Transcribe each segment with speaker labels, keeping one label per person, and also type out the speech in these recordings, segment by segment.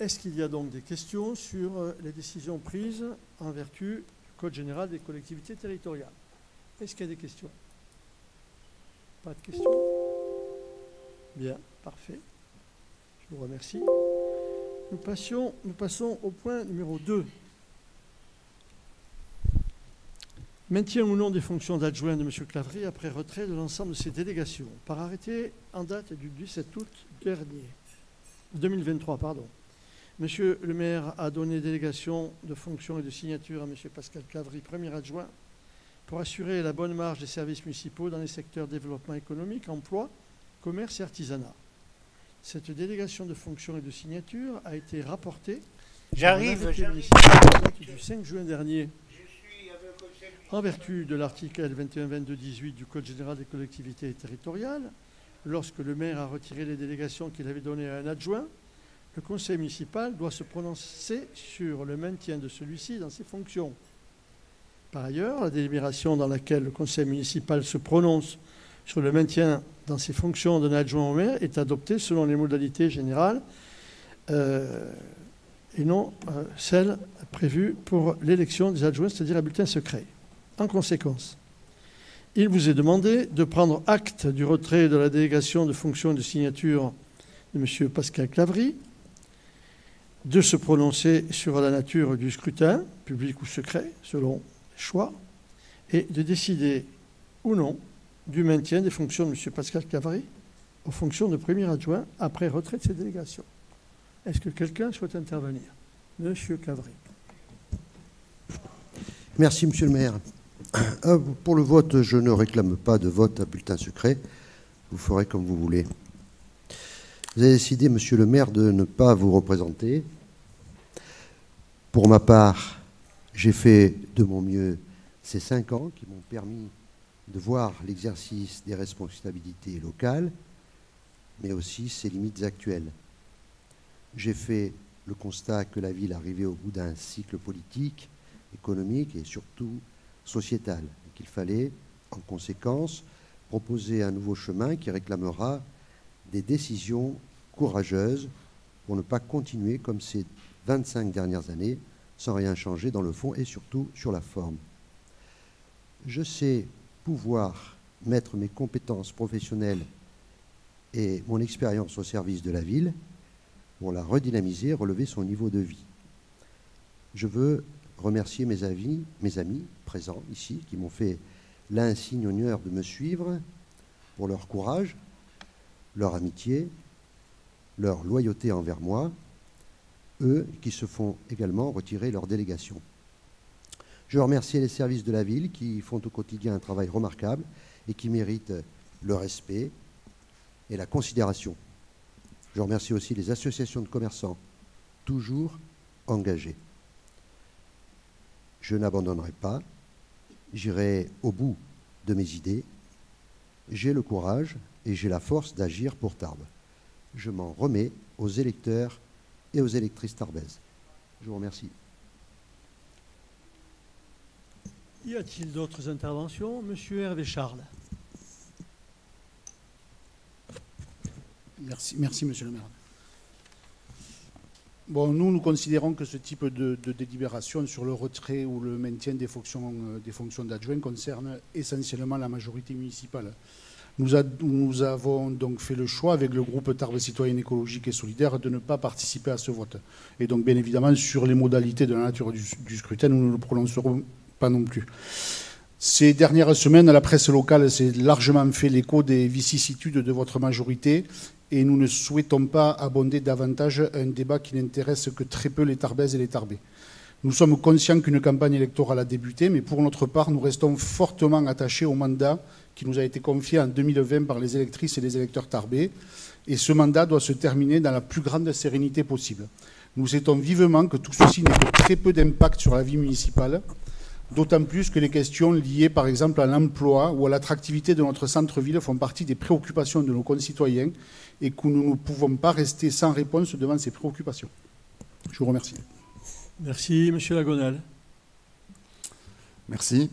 Speaker 1: Est-ce qu'il y a donc des questions sur les décisions prises en vertu du Code général des collectivités territoriales? Est-ce qu'il y a des questions? Pas de questions? Bien, parfait. Je vous remercie. Nous passons au point numéro 2. Maintien ou non des fonctions d'adjoint de M. Claverie après retrait de l'ensemble de ses délégations. Par arrêté en date du 17 août 2023, Monsieur le maire a donné délégation de fonctions et de signature à M. Pascal Claverie, premier adjoint, pour assurer la bonne marche des services municipaux dans les secteurs développement économique, emploi, commerce et artisanat. Cette délégation de fonctions et de signature a été rapportée
Speaker 2: J'arrive
Speaker 1: du 5 juin dernier en vertu de l'article L2122-18 du Code général des collectivités territoriales. Lorsque le maire a retiré les délégations qu'il avait données à un adjoint, le conseil municipal doit se prononcer sur le maintien de celui-ci dans ses fonctions. Par ailleurs, la délibération dans laquelle le conseil municipal se prononce sur le maintien dans ses fonctions d'un adjoint au maire est adoptée selon les modalités générales et non celles prévues pour l'élection des adjoints, c'est-à-dire à bulletin secret. En conséquence, il vous est demandé de prendre acte du retrait de la délégation de fonctions et de signature de M. Pascal Claverie, de se prononcer sur la nature du scrutin, public ou secret, selon les choix, et de décider ou non du maintien des fonctions de M. Pascal Claverie aux fonctions de premier adjoint après retrait de ses délégations. Est-ce que quelqu'un souhaite intervenir? M. Claverie.
Speaker 3: Merci, monsieur le maire. Pour le vote, je ne réclame pas de vote à bulletin secret. Vous ferez comme vous voulez. Vous avez décidé, monsieur le maire, de ne pas vous représenter. Pour ma part, j'ai fait de mon mieux ces 5 ans qui m'ont permis de voir l'exercice des responsabilités locales, mais aussi ses limites actuelles. J'ai fait le constat que la ville arrivait au bout d'un cycle politique, économique et surtout sociétal, et qu'il fallait, en conséquence, proposer un nouveau chemin qui réclamera des décisions courageuses pour ne pas continuer comme ces 25 dernières années sans rien changer dans le fond et surtout sur la forme. Je sais pouvoir mettre mes compétences professionnelles et mon expérience au service de la ville pour la redynamiser, relever son niveau de vie. Je veux remercier mes amis présents ici qui m'ont fait l'insigne honneur de me suivre pour leur courage, leur amitié, leur loyauté envers moi, eux qui se font également retirer leur délégation. Je veux remercier les services de la ville qui font au quotidien un travail remarquable et qui méritent le respect et la considération. Je remercie aussi les associations de commerçants, toujours engagées. Je n'abandonnerai pas, j'irai au bout de mes idées. J'ai le courage et j'ai la force d'agir pour Tarbes. Je m'en remets aux électeurs et aux électrices tarbaises. Je vous remercie.
Speaker 1: Y a-t-il d'autres interventions? Monsieur Hervé Charles.
Speaker 4: Merci, monsieur le maire. Bon, nous considérons que ce type de délibération sur le retrait ou le maintien des fonctions d'adjoint concerne essentiellement la majorité municipale. Nous avons donc fait le choix, avec le groupe Tarbes Citoyenne Écologique et Solidaire, de ne pas participer à ce vote. Et donc, bien évidemment, sur les modalités de la nature du scrutin, nous ne nous prononcerons pas non plus. Ces dernières semaines, la presse locale s'est largement fait l'écho des vicissitudes de votre majorité et nous ne souhaitons pas abonder davantage un débat qui n'intéresse que très peu les Tarbaises et les Tarbais. Nous sommes conscients qu'une campagne électorale a débuté, mais pour notre part, nous restons fortement attachés au mandat qui nous a été confié en 2020 par les électrices et les électeurs tarbais. Et ce mandat doit se terminer dans la plus grande sérénité possible. Nous souhaitons vivement que tout ceci n'ait que très peu d'impact sur la vie municipale, d'autant plus que les questions liées, par exemple, à l'emploi ou à l'attractivité de notre centre-ville font partie des préoccupations de nos concitoyens et que nous ne pouvons pas rester sans réponse devant ces préoccupations. Je vous remercie.
Speaker 1: Merci, monsieur Lagonal.
Speaker 5: Merci.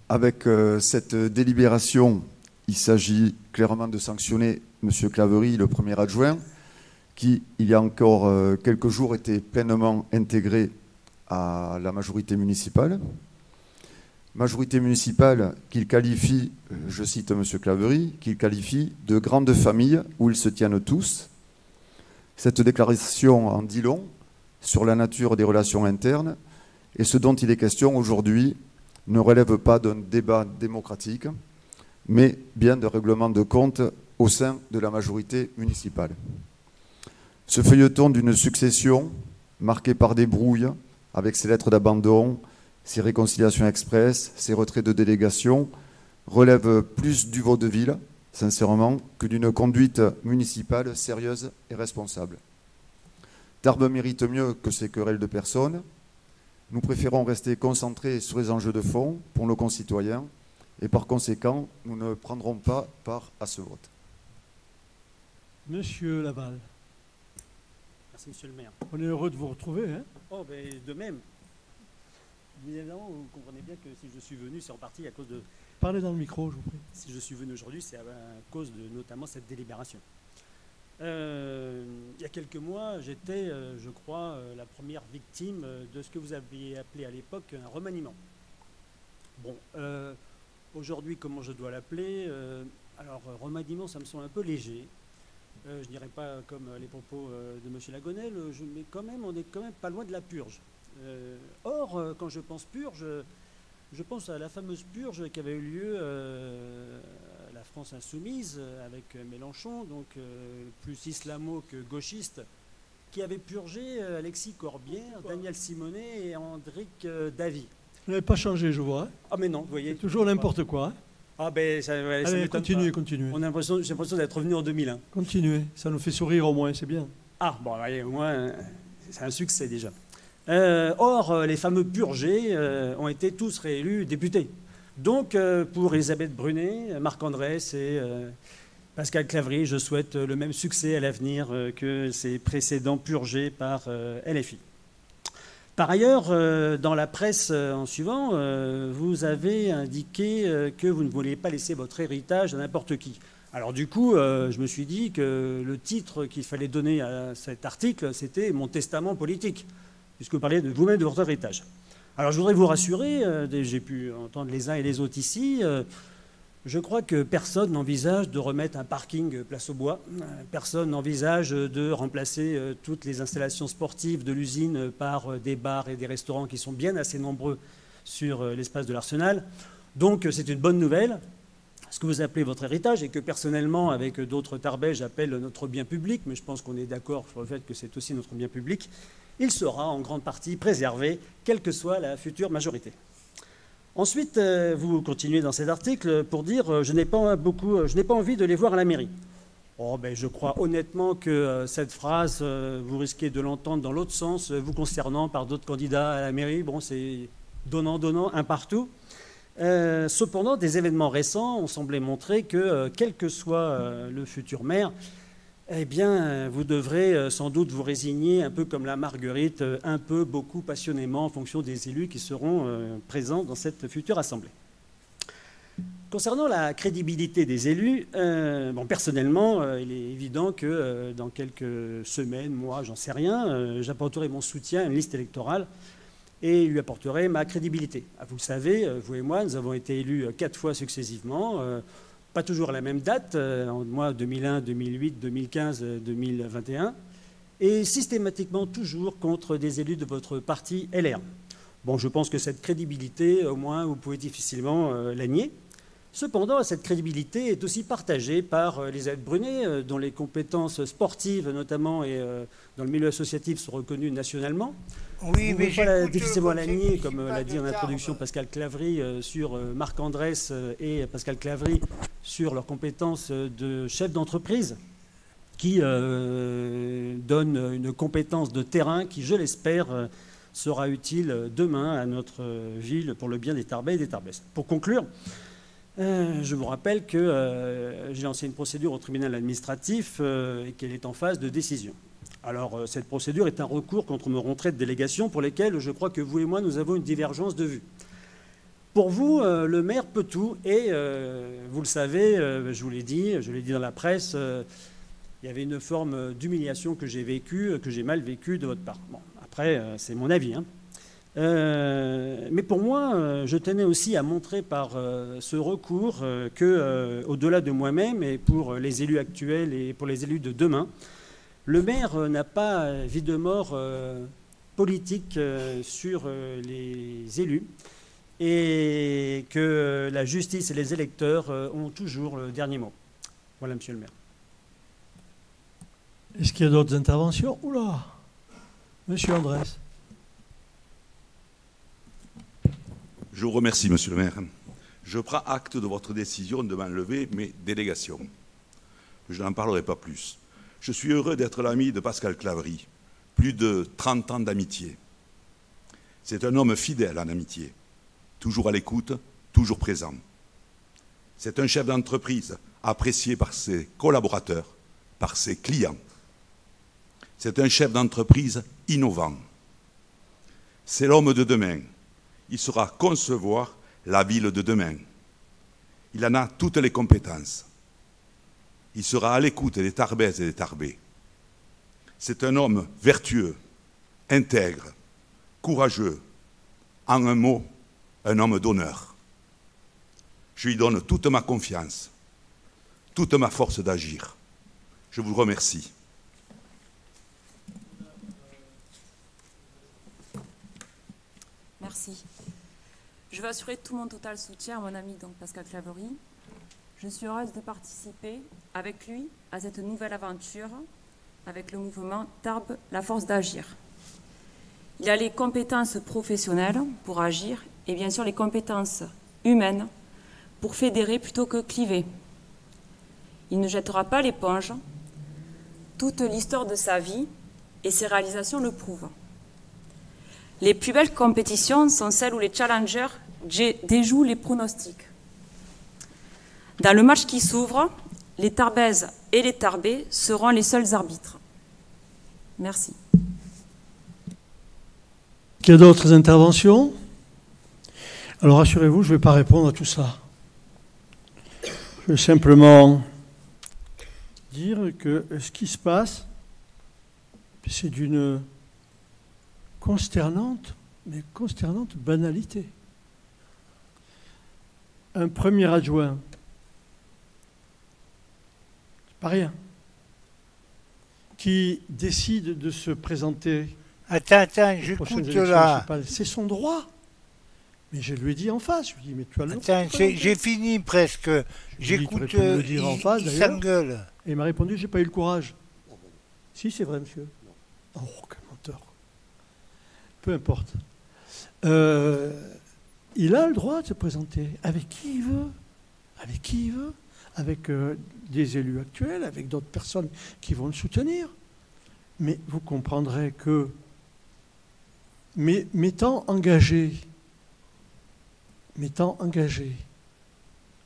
Speaker 5: Avec cette délibération, il s'agit clairement de sanctionner M. Claverie, le premier adjoint, qui, il y a encore quelques jours, était pleinement intégré à la majorité municipale. Majorité municipale qu'il qualifie, je cite M. Claverie, qu'il qualifie de grande famille où ils se tiennent tous. Cette déclaration en dit long sur la nature des relations internes et ce dont il est question aujourd'hui ne relève pas d'un débat démocratique, mais bien de règlement de compte au sein de la majorité municipale. Ce feuilleton d'une succession marquée par des brouilles, avec ses lettres d'abandon, ses réconciliations express, ses retraits de délégation, relève plus du vaudeville, sincèrement, que d'une conduite municipale sérieuse et responsable. Tarbes mérite mieux que ces querelles de personnes. Nous préférons rester concentrés sur les enjeux de fond pour nos concitoyens et par conséquent, nous ne prendrons pas part à ce vote.
Speaker 1: Monsieur Laval.
Speaker 2: Merci, monsieur le maire.
Speaker 1: On est heureux de vous retrouver. Hein.
Speaker 2: Oh, ben, de même. Évidemment, vous comprenez bien que si je suis venu, c'est en partie à cause de...
Speaker 1: Parlez dans le micro, je vous prie.
Speaker 2: Si je suis venu aujourd'hui, c'est à cause de notamment cette délibération. Il y a quelques mois, j'étais, je crois, la première victime de ce que vous aviez appelé à l'époque un remaniement. Bon, aujourd'hui, comment je dois l'appeler alors, remaniement, ça me semble un peu léger. Je ne dirais pas comme les propos de M. Lagonel, mais quand même, on n'est quand même pas loin de la purge. Or, quand je pense purge, je pense à la fameuse purge qui avait eu lieu à la France insoumise avec Mélenchon, donc plus islamo que gauchiste, qui avait purgé Alexis Corbière, Daniel Simonet et Andric Davy.
Speaker 1: Vous n'avez pas changé, je vois. Hein.
Speaker 2: Ah mais non, vous voyez.
Speaker 1: C'est toujours n'importe quoi. Hein.
Speaker 2: Ah ben ça, ouais,
Speaker 1: allez,
Speaker 2: ça
Speaker 1: continuez.
Speaker 2: On a l'impression, j'ai l'impression d'être revenu en 2001.
Speaker 1: Continuez, ça nous fait sourire au moins, c'est bien.
Speaker 2: Ah bon, voyez, au moins, c'est un succès déjà. Or, les fameux purgés ont été tous réélus députés. Donc, pour Elisabeth Brunet, Marc Andrès et Pascal Claverie, je souhaite le même succès à l'avenir que ces précédents purgés par LFI. Par ailleurs, dans la presse en suivant, vous avez indiqué que vous ne vouliez pas laisser votre héritage à n'importe qui. Alors du coup, je me suis dit que le titre qu'il fallait donner à cet article, c'était « Mon testament politique », puisque vous parlez de vous-même de votre héritage. Alors je voudrais vous rassurer, j'ai pu entendre les uns et les autres ici, je crois que personne n'envisage de remettre un parking place au bois, personne n'envisage de remplacer toutes les installations sportives de l'usine par des bars et des restaurants qui sont bien assez nombreux sur l'espace de l'Arsenal. Donc c'est une bonne nouvelle, ce que vous appelez votre héritage, et que personnellement, avec d'autres Tarbais, j'appelle notre bien public, mais je pense qu'on est d'accord sur le fait que c'est aussi notre bien public, il sera en grande partie préservé, quelle que soit la future majorité. Ensuite, vous continuez dans cet article pour dire « Je n'ai pas envie de les voir à la mairie ». Oh, ben, je crois honnêtement que cette phrase, vous risquez de l'entendre dans l'autre sens, vous concernant par d'autres candidats à la mairie. Bon, c'est donnant, un partout. Cependant, des événements récents ont semblé montrer que, quel que soit le futur maire, eh bien, vous devrez sans doute vous résigner, un peu comme la Marguerite, un peu, beaucoup, passionnément, en fonction des élus qui seront présents dans cette future assemblée. Concernant la crédibilité des élus, bon, personnellement, il est évident que dans quelques semaines, mois, j'en sais rien, j'apporterai mon soutien à une liste électorale et lui apporterai ma crédibilité. Vous le savez, vous et moi, nous avons été élus 4 fois successivement, pas toujours à la même date, en mois 2001, 2008, 2015, 2021, et systématiquement toujours contre des élus de votre parti LR. Bon, je pense que cette crédibilité, au moins, vous pouvez difficilement la nier. Cependant, cette crédibilité est aussi partagée par Elisabeth Brunet, dont les compétences sportives, notamment, et dans le milieu associatif, sont reconnues nationalement. Oui, mais difficilement la nier, comme l'a dit en introduction Pascal Claverie, sur Marc Andrès et Pascal Claverie, sur leurs compétences de chef d'entreprise, qui donnent une compétence de terrain qui, je l'espère, sera utile demain à notre ville pour le bien des Tarbais et des Tarbaises. Pour conclure, je vous rappelle que j'ai lancé une procédure au tribunal administratif et qu'elle est en phase de décision. Alors, cette procédure est un recours contre mon retrait de délégation pour lesquels je crois que vous et moi, nous avons une divergence de vue. Pour vous, le maire peut tout et, vous le savez, je vous l'ai dit dans la presse, il y avait une forme d'humiliation que j'ai vécue, que j'ai mal vécue de votre part. Bon, après, c'est mon avis, hein. Mais pour moi, je tenais aussi à montrer par ce recours que, au-delà de moi-même et pour les élus actuels et pour les élus de demain, le maire n'a pas vie de mort politique sur les élus et que la justice et les électeurs ont toujours le dernier mot. Voilà, monsieur le maire.
Speaker 1: Est-ce qu'il y a d'autres interventions? Oula, monsieur Andrès.
Speaker 6: Je vous remercie, monsieur le maire. Je prends acte de votre décision de m'enlever mes délégations. Je n'en parlerai pas plus. Je suis heureux d'être l'ami de Pascal Claverie. Plus de 30 ans d'amitié. C'est un homme fidèle en amitié. Toujours à l'écoute, toujours présent. C'est un chef d'entreprise apprécié par ses collaborateurs, par ses clients. C'est un chef d'entreprise innovant. C'est l'homme de demain. Il saura concevoir la ville de demain. Il en a toutes les compétences. Il sera à l'écoute des Tarbaises et des Tarbais. C'est un homme vertueux, intègre, courageux, en un mot, un homme d'honneur. Je lui donne toute ma confiance, toute ma force d'agir. Je vous remercie.
Speaker 7: Merci. Je veux assurer tout mon total soutien à mon ami donc Pascal Claverie. Je suis heureuse de participer avec lui à cette nouvelle aventure avec le mouvement Tarbes, la force d'agir. Il a les compétences professionnelles pour agir et bien sûr les compétences humaines pour fédérer plutôt que cliver. Il ne jettera pas l'éponge. Toute l'histoire de sa vie et ses réalisations le prouvent. Les plus belles compétitions sont celles où les challengers déjouent les pronostics. Dans le match qui s'ouvre, les Tarbaises et les Tarbais seront les seuls arbitres. Merci.
Speaker 1: Il y a d'autres interventions? Alors rassurez-vous, je ne vais pas répondre à tout ça. Je vais simplement dire que ce qui se passe, c'est d'une consternante banalité. Un premier adjoint, c'est pas rien, qui décide de se présenter.
Speaker 8: Attends, j'écoute là.
Speaker 1: C'est son droit. Mais je lui ai dit en face. Je lui ai dit, mais tu as le droit.
Speaker 8: Attends, j'ai fini presque. J'écoute, il s'engueule.
Speaker 1: Et il m'a répondu, j'ai pas eu le courage. Si, c'est vrai, monsieur. Oh, quel menteur. Peu importe. Il a le droit de se présenter avec qui il veut. Avec qui il veut. Avec des élus actuels, avec d'autres personnes qui vont le soutenir. Mais vous comprendrez que, m'étant engagé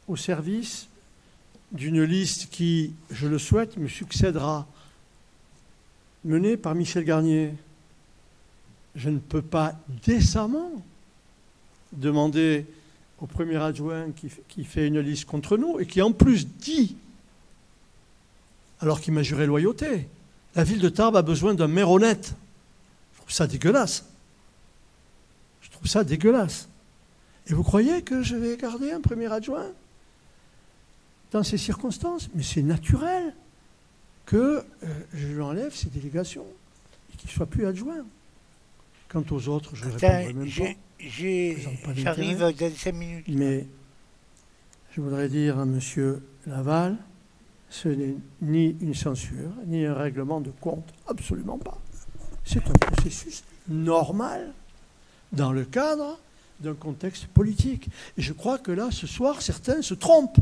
Speaker 1: au service d'une liste qui, je le souhaite, me succédera, menée par Michel Garnier, je ne peux pas décemment demander au premier adjoint qui fait une liste contre nous et qui en plus dit, alors qu'il m'a juré loyauté, la ville de Tarbes a besoin d'un maire honnête. Je trouve ça dégueulasse. Et vous croyez que je vais garder un premier adjoint dans ces circonstances? Mais c'est naturel que je lui enlève ses délégations et qu'il ne soit plus adjoint. Quant aux autres, je ne répondrai même pas.
Speaker 8: J'arrive dans 5 minutes.
Speaker 1: Mais je voudrais dire à M. Laval, ce n'est ni une censure, ni un règlement de compte, absolument pas. C'est un processus normal dans le cadre d'un contexte politique. Et je crois que là, ce soir, certains se trompent.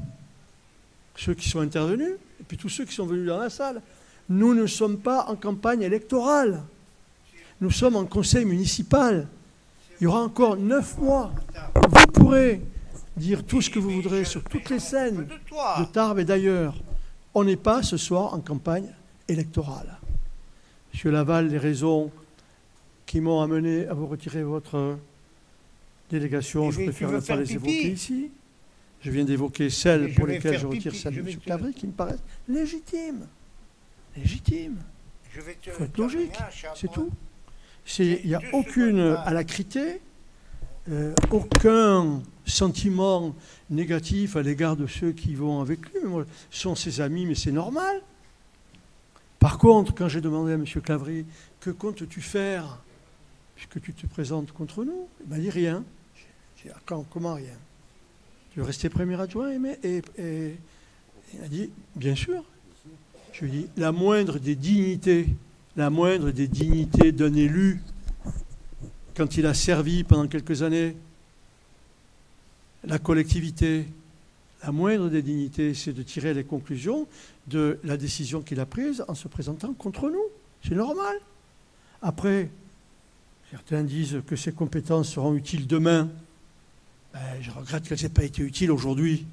Speaker 1: Ceux qui sont intervenus, et puis tous ceux qui sont venus dans la salle. Nous ne sommes pas en campagne électorale. Nous sommes en conseil municipal. Il y aura encore 9 mois. Vous pourrez dire tout ce que vous voudrez sur toutes les scènes de Tarbes et d'ailleurs. On n'est pas ce soir en campagne électorale. Monsieur Laval, les raisons qui m'ont amené à vous retirer votre délégation, je préfère ne pas les évoquer ici. Je viens d'évoquer celles pour lesquelles je retire celles de M. Claverie qui me paraissent légitimes. légitime. Il faut être logique, c'est tout. Il n'y a aucune alacrité, aucun sentiment négatif à l'égard de ceux qui vont avec lui. Moi, ce sont ses amis, mais c'est normal. Par contre, quand j'ai demandé à M. Claverie, que comptes-tu faire puisque tu te présentes contre nous, il m'a dit rien. J'ai dit, comment rien? Tu veux rester premier adjoint? Et il a dit, bien sûr. Je lui ai dit, la moindre des dignités d'un élu, quand il a servi pendant quelques années la collectivité, la moindre des dignités, c'est de tirer les conclusions de la décision qu'il a prise en se présentant contre nous. C'est normal. Après, certains disent que ces compétences seront utiles demain. Ben, je regrette qu'elles n'aient pas été utiles aujourd'hui.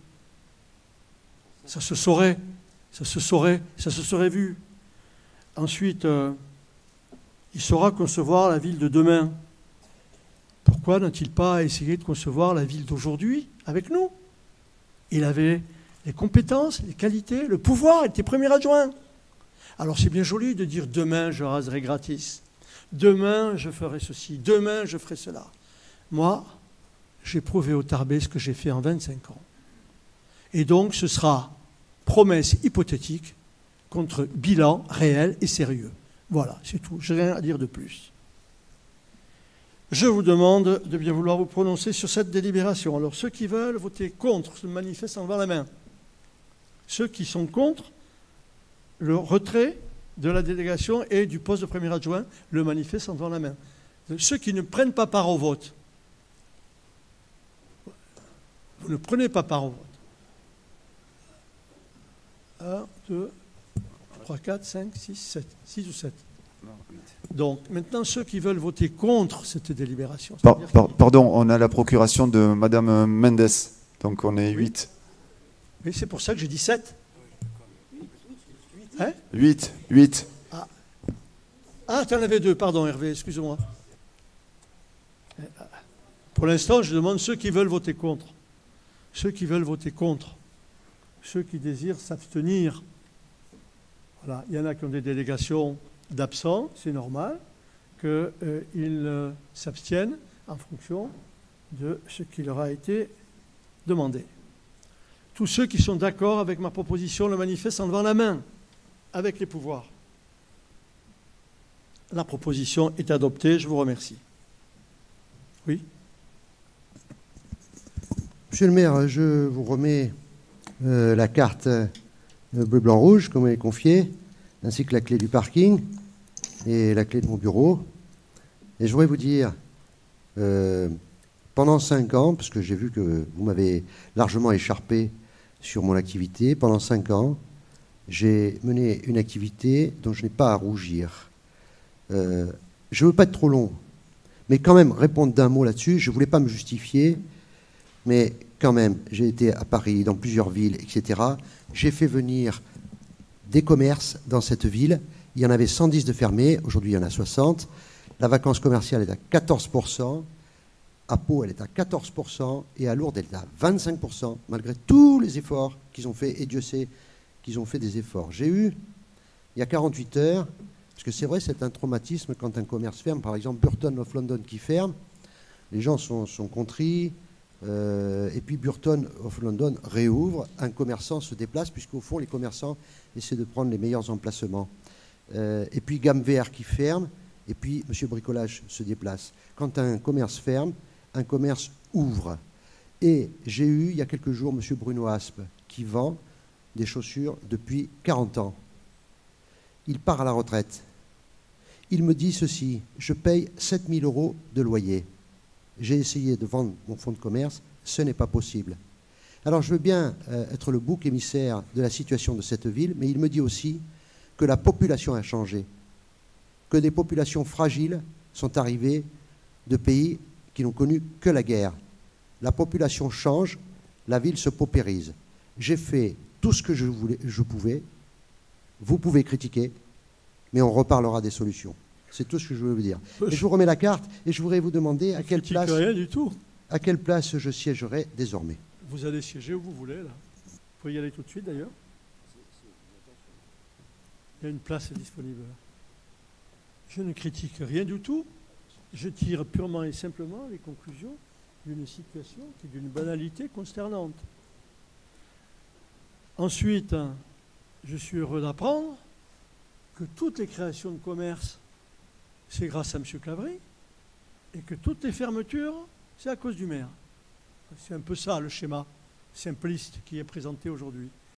Speaker 1: Ça se saurait, ça se serait vu. Ensuite, il saura concevoir la ville de demain. Pourquoi n'a-t-il pas essayé de concevoir la ville d'aujourd'hui avec nous? Il avait les compétences, les qualités, le pouvoir, il était premier adjoint. Alors c'est bien joli de dire demain je raserai gratis, demain je ferai ceci, demain je ferai cela. Moi, j'ai prouvé au Tarbet ce que j'ai fait en 25 ans. Et donc ce sera promesse hypothétique contre bilan réel et sérieux. Voilà, c'est tout. Je n'ai rien à dire de plus. Je vous demande de bien vouloir vous prononcer sur cette délibération. Alors, ceux qui veulent voter contre se manifestent en levant la main. Ceux qui sont contre le retrait de la délégation et du poste de premier adjoint le manifestent en levant la main. Ceux qui ne prennent pas part au vote, vous ne prenez pas part au vote. 1, 2, 3, 4, 5, 6, 7. 6 ou 7. Donc, maintenant, ceux qui veulent voter contre cette délibération...
Speaker 5: Pardon, on a la procuration de Mme Mendes, donc on est 8.
Speaker 1: Oui, c'est pour ça que j'ai dit 7. Hein?
Speaker 5: 8.
Speaker 1: Ah, tu en avais 2, pardon Hervé, excuse-moi. Pour l'instant, je demande ceux qui veulent voter contre. Ceux qui veulent voter contre. Ceux qui désirent s'abstenir. Voilà, il y en a qui ont des délégations d'absents, c'est normal qu'ils s'abstiennent en fonction de ce qui leur a été demandé. Tous ceux qui sont d'accord avec ma proposition le manifestent en levant la main, avec les pouvoirs. La proposition est adoptée, je vous remercie. Oui.
Speaker 3: Monsieur le maire, je vous remets la carte bleu, blanc, rouge, comme elle est confiée, ainsi que la clé du parking et la clé de mon bureau. Et je voudrais vous dire, pendant 5 ans, parce que j'ai vu que vous m'avez largement écharpé sur mon activité, pendant 5 ans, j'ai mené une activité dont je n'ai pas à rougir. Je ne veux pas être trop long, mais quand même répondre d'un mot là-dessus. Je ne voulais pas me justifier, mais quand même, j'ai été à Paris, dans plusieurs villes, etc. J'ai fait venir des commerces dans cette ville. Il y en avait 110 de fermés, aujourd'hui il y en a 60. La vacance commerciale est à 14%, à Pau elle est à 14%, et à Lourdes elle est à 25%, malgré tous les efforts qu'ils ont fait, et Dieu sait qu'ils ont fait des efforts. J'ai eu, il y a 48 heures, parce que c'est vrai, c'est un traumatisme quand un commerce ferme, par exemple Burton of London qui ferme, les gens sont contris, et puis Burton of London réouvre, un commerçant se déplace, puisqu'au fond les commerçants essaient de prendre les meilleurs emplacements. Et puis Gamme VR qui ferme, et puis Monsieur Bricolage se déplace. Quand un commerce ferme, un commerce ouvre. Et j'ai eu, il y a quelques jours, Monsieur Bruno Aspe, qui vend des chaussures depuis 40 ans. Il part à la retraite. Il me dit ceci, je paye 7 000 € de loyer. J'ai essayé de vendre mon fonds de commerce, ce n'est pas possible. Alors je veux bien être le bouc émissaire de la situation de cette ville, mais il me dit aussi que la population a changé, que des populations fragiles sont arrivées de pays qui n'ont connu que la guerre. La population change, la ville se paupérise. J'ai fait tout ce que je pouvais. Vous pouvez critiquer, mais on reparlera des solutions. C'est tout ce que je veux vous dire. Et je vous remets la carte et je voudrais vous demander à quelle place,
Speaker 1: rien du tout.
Speaker 3: À quelle place je siégerai désormais.
Speaker 1: Vous allez siéger où vous voulez, là. Vous pouvez y aller tout de suite, d'ailleurs. Il y a une place disponible. Je ne critique rien du tout. Je tire purement et simplement les conclusions d'une situation qui est d'une banalité consternante. Ensuite, je suis heureux d'apprendre que toutes les créations de commerce, c'est grâce à M. Claverie, et que toutes les fermetures, c'est à cause du maire. C'est un peu ça le schéma simpliste qui est présenté aujourd'hui.